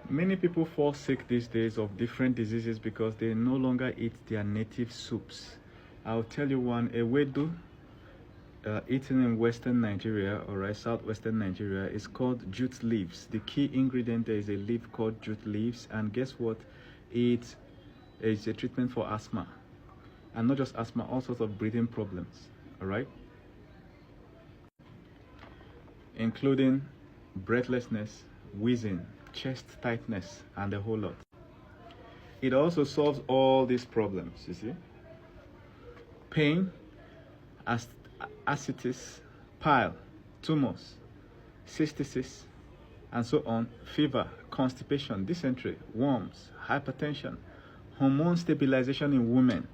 Many people fall sick these days of different diseases because they no longer eat their native soups. I'll tell you one, ewedu, eaten in western Nigeria, or southwestern Nigeria, is called jute leaves. The key ingredient there is a leaf called jute leaves, and guess what? It is a treatment for asthma, and not just asthma, all sorts of breathing problems, all right? Including breathlessness, wheezing, chest tightness, and a whole lot. It also solves all these problems, you see. Pain, ascites, pile, tumors, cystitis, and so on, fever, constipation, dysentery, worms, hypertension, hormone stabilization in women.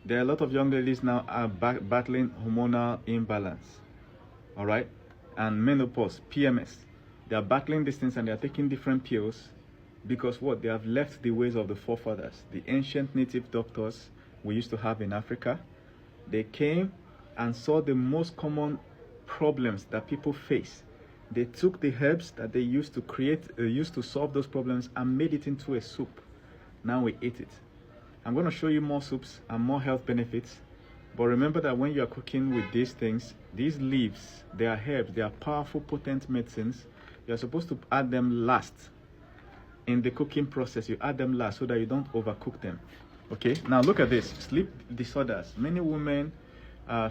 There are a lot of young ladies now are battling hormonal imbalance, all right, and menopause, PMS. They are battling these things and they are taking different pills because what? They have left the ways of the forefathers, the ancient native doctors we used to have in Africa. They came and saw the most common problems that people face. They took the herbs that they used to solve those problems and made it into a soup. Now we eat it. I'm going to show you more soups and more health benefits. But remember that when you are cooking with these things, these leaves, they are herbs, they are powerful, potent medicines. You're supposed to add them last. In the cooking process, you add them last so that you don't overcook them. Okay, now look at this. Sleep disorders. Many women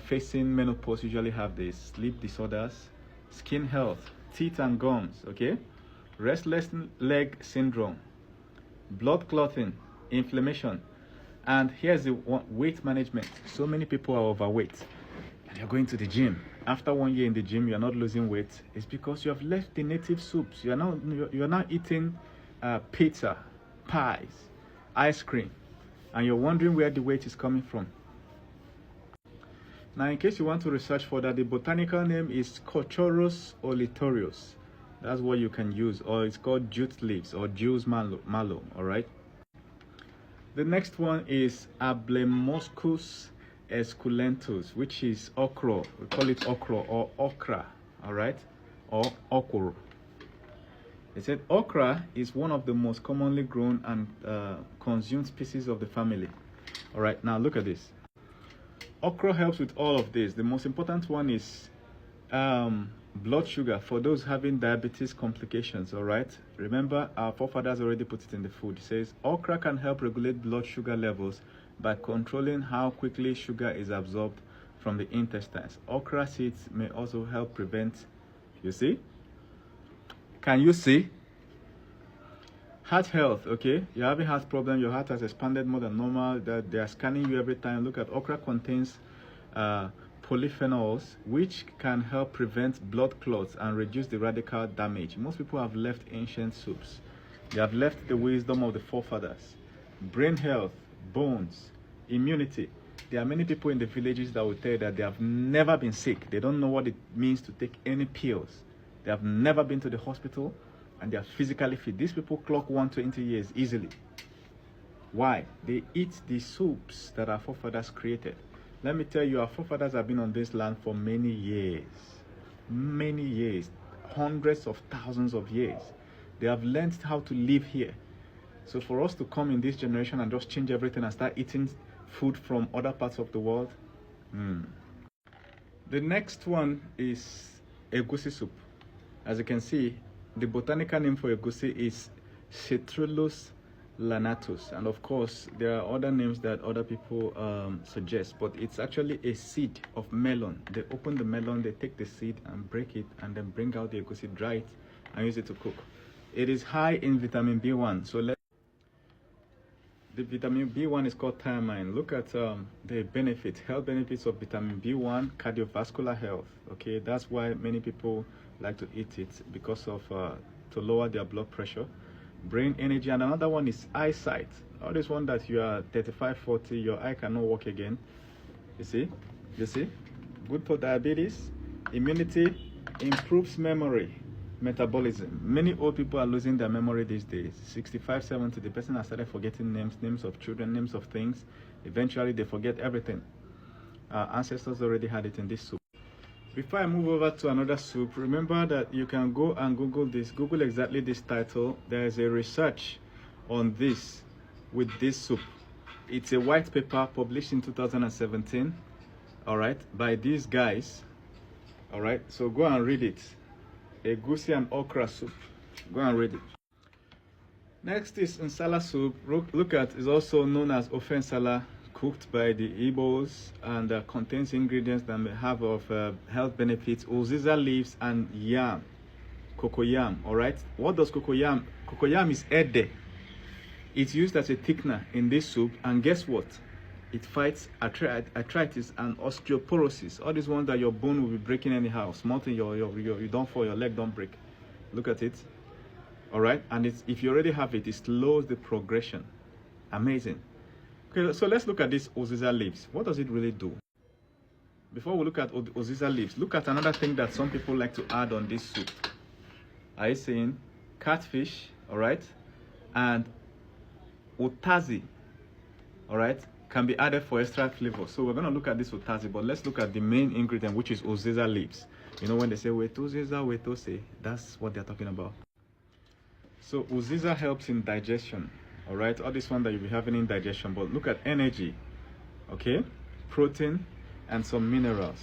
facing menopause usually have this. Sleep disorders, skin health, teeth and gums, okay? Restless leg syndrome, blood clotting, inflammation. And here's the one, weight management. So many people are overweight and you're going to the gym. After 1 year in the gym, you're not losing weight. It's because you have left the native soups. You're now eating pizza, pies, ice cream, and you're wondering where the weight is coming from. Now, in case you want to research for that, the botanical name is Cochorus olitorius. That's what you can use, or it's called jute leaves or Jews mallow, all right? The next one is Ablemoscus esculentus, which is okra. We call it okra or okra, all right? Or okra. They said okra is one of the most commonly grown and consumed species of the family. All right, now look at this. Okra helps with all of this. The most important one is blood sugar for those having diabetes complications, all right? Remember, our forefathers already put it in the food. It says okra can help regulate blood sugar levels by controlling how quickly sugar is absorbed from the intestines. Okra seeds may also help prevent, you see? Can you see? Heart health, okay? You're having heart problem, your heart has expanded more than normal, that they are scanning you every time. Look at okra contains polyphenols, which can help prevent blood clots and reduce the radical damage. Most people have left ancient soups. They have left the wisdom of the forefathers. Brain health, bones, immunity. There are many people in the villages that will tell you that they have never been sick. They don't know what it means to take any pills. They have never been to the hospital, and they are physically fit. These people clock 120 years easily. Why? They eat the soups that our forefathers created. Let me tell you, our forefathers have been on this land for many years, hundreds of thousands of years. They have learned how to live here. So for us to come in this generation and just change everything and start eating food from other parts of the world. The next one is egusi soup. As you can see, the botanical name for egusi is Citrullus lanatus, and of course there are other names that other people suggest, but it's actually a seed of melon. They open the melon, they take the seed and break it, and then bring out the egusi, dry it, and use it to cook. It is high in vitamin B1. So the vitamin B1 is called thiamine. Look at the health benefits of vitamin B1, cardiovascular health. Okay, that's why many people like to eat it, because of to lower their blood pressure, brain energy. And another one is eyesight. All this one that you are 35, 40, your eye cannot work again. You see, good for diabetes, immunity, improves memory, metabolism. Many old people are losing their memory these days. 65, 70, the person has started forgetting names of children, names of things. Eventually they forget everything. Our ancestors already had it in this soup. Before I move over to another soup, remember that you can go and Google this. Google exactly this title. There is a research on this with this soup. It's a white paper published in 2017, all right, by these guys, all right. So go and read it. A goosey and okra soup. Go and read it. Next is nsala soup. Look at, is also known as ofe nsala, cooked by the Igbos, and contains ingredients that may have of health benefits: uziza leaves and yam, cocoyam. All right. What does cocoyam? Cocoyam is ede. It's used as a thickener in this soup, and guess what? It fights arthritis and osteoporosis. All these ones that your bone will be breaking anyhow. Small thing, you don't fall, your leg don't break. Look at it. All right, and if you already have it, it slows the progression. Amazing. Okay, so let's look at this uziza leaves. What does it really do? Before we look at uziza leaves, look at another thing that some people like to add on this soup. Are you seeing catfish? All right, and utazi, all right, can be added for extra flavor. So we're going to look at this utazi, but let's look at the main ingredient, which is uziza leaves. You know, when they say wetuziza, wetose, that's what they're talking about. So uziza helps in digestion, all right, all this one that you'll be having in digestion. But look at energy, okay, protein, and some minerals.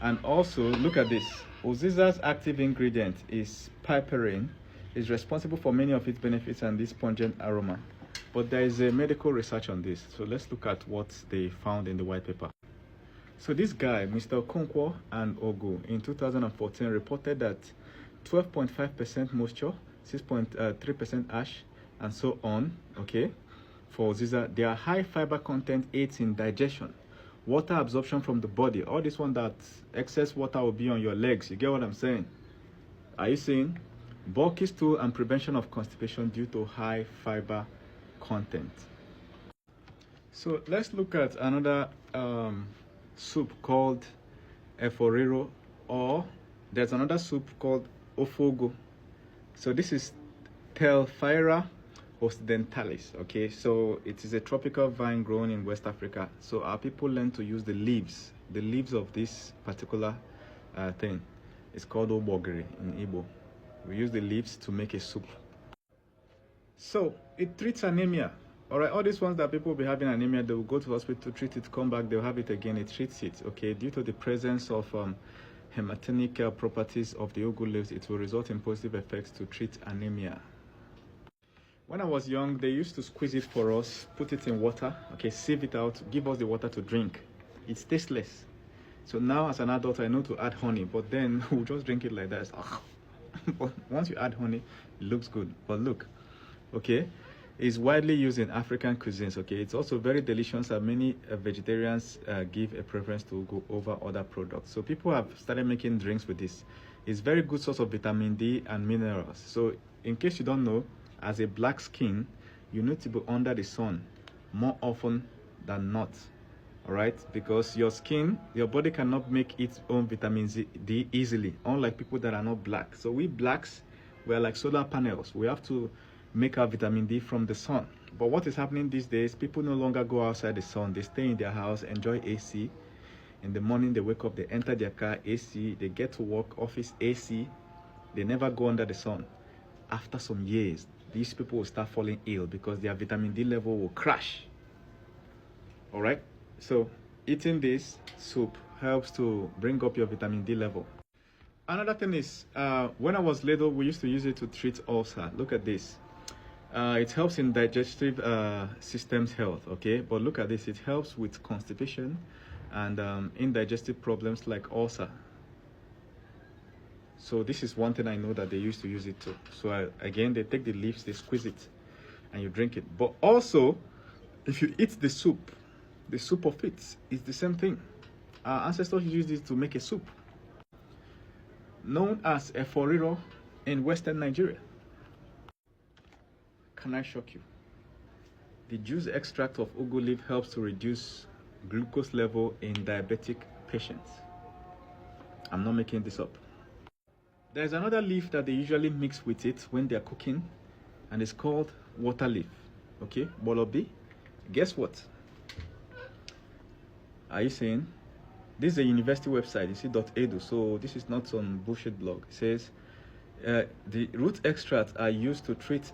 And also look at this. Uziza's active ingredient is piperine. Is responsible for many of its benefits and this pungent aroma. But there is a medical research on this, so let's look at what they found in the white paper. So this guy, Mr. Okonkwo and Ogu, in 2014 reported that 12.5% moisture, 6.3% ash, and so on, okay, for uziza. Their high fiber content aids in digestion, water absorption from the body. All this one, that excess water will be on your legs. You get what I'm saying? Are you seeing? Bulky stool and prevention of constipation due to high fiber content. So let's look at another soup called eforiro, or there's another soup called ofogo. So this is Telphyra occidentalis. Okay, so it is a tropical vine grown in West Africa. So our people learn to use the leaves of this particular thing. It's called obogiri in Igbo. We use the leaves to make a soup. So it treats anemia. All right, all these ones that people will be having anemia, they will go to hospital to treat it, come back, they'll have it again. It treats it. Okay, due to the presence of hematinic properties of the ugu leaves, it will result in positive effects to treat anemia. When I was young, they used to squeeze it for us, put it in water, okay, sieve it out, give us the water to drink. It's tasteless. So now as an adult, I know to add honey, but then we'll just drink it like that. But once you add honey, it looks good. But look, okay, it's widely used in African cuisines. Okay, it's also very delicious, and many vegetarians give a preference to ugu over other products. So people have started making drinks with this. It's very good source of vitamin D and minerals. So in case you don't know, as a black skin, you need to be under the sun more often than not. All right, because your skin, your body cannot make its own vitamin D easily, unlike people that are not black. So we blacks, we're like solar panels. We have to make our vitamin D from the sun. But what is happening these days, people no longer go outside the sun. They stay in their house, enjoy AC. In the morning, they wake up, they enter their car, AC. They get to work, office, AC. They never go under the sun. After some years, these people will start falling ill because their vitamin D level will crash. All right, so eating this soup helps to bring up your vitamin D level. Another thing is, when I was little, we used to use it to treat ulcer. Look at this. It helps in digestive system's health, okay? But look at this, it helps with constipation and indigestive problems like ulcer. So this is one thing I know that they used to use it to. So again, they take the leaves, they squeeze it, and you drink it. But also, if you eat the soup of it is the same thing. Our ancestors used it to make a soup known as eforiro in Western Nigeria. Can I shock you? The juice extract of ugu leaf helps to reduce glucose level in diabetic patients. I'm not making this up. There's another leaf that they usually mix with it when they're cooking, and it's called water leaf. Okay, bolobi. Guess what? Are you saying? This is a university website. You see .edu. So this is not some bullshit blog. It says the root extracts are used to treat